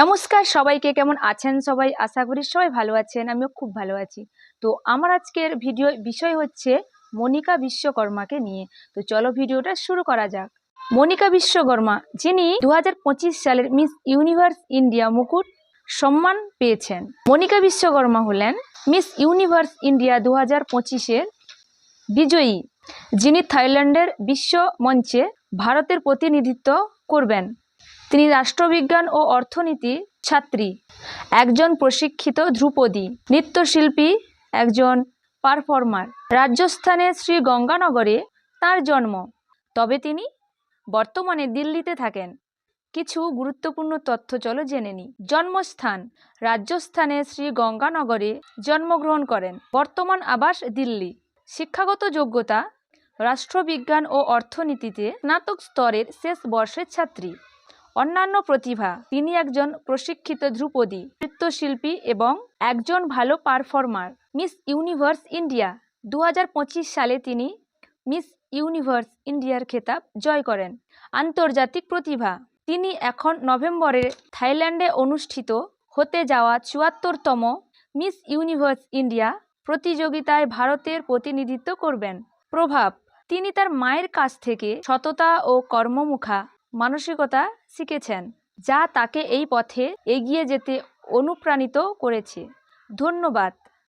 নমস্কার সবাইকে, কেমন আছেন সবাই? আশা করি সবাই ভালো আছেন, আমিও খুব ভালো আছি। তো আমার আজকের ভিডিও বিষয় হচ্ছে মনিকা বিশ্বকর্মাকে নিয়ে। তো চলো ভিডিওটা শুরু করা যাক। মনিকা বিশ্বকর্মা, যিনি 2025 সালের মিস ইউনিভার্স ইন্ডিয়া মুকুট সম্মান পেয়েছেন। মনিকা বিশ্বকর্মা হলেন মিস ইউনিভার্স ইন্ডিয়া 2025-এর বিজয়ী, যিনি থাইল্যান্ডের বিশ্ব মঞ্চে ভারতের প্রতিনিধিত্ব করবেন। তিনি রাষ্ট্রবিজ্ঞান ও অর্থনীতি ছাত্রী, একজন প্রশিক্ষিত ধ্রুপদী নৃত্যশিল্পী, একজন পারফর্মার। রাজস্থানের শ্রী গঙ্গানগরে তার জন্ম, তবে তিনি বর্তমানে দিল্লিতে থাকেন। কিছু গুরুত্বপূর্ণ তথ্য চলো জেনে নিই। জন্মস্থান: রাজস্থানের শ্রী গঙ্গানগরে জন্মগ্রহণ করেন, বর্তমান আবাস দিল্লি। শিক্ষাগত যোগ্যতা: রাষ্ট্রবিজ্ঞান ও অর্থনীতিতে স্নাতক স্তরের শেষ বর্ষের ছাত্রী। অন্যান্য প্রতিভা: তিনি একজন প্রশিক্ষিত ধ্রুপদী নৃত্যশিল্পী এবং একজন ভালো পারফর্মার। মিস ইউনিভার্স ইন্ডিয়া 2025 সালে তিনি মিস ইউনিভার্স ইন্ডিয়ার খেতাব জয় করেন। আন্তর্জাতিক প্রতিভা: তিনি এখন নভেম্বরে থাইল্যান্ডে অনুষ্ঠিত হতে যাওয়া 74তম মিস ইউনিভার্স ইন্ডিয়া প্রতিযোগিতায় ভারতের প্রতিনিধিত্ব করবেন। প্রভাব: তিনি তার মায়ের কাছ থেকে সততা ও কর্মমুখা মানসিকতা শিখেছেন, যা তাকে এই পথে এগিয়ে যেতে অনুপ্রাণিত করেছে। ধন্যবাদ।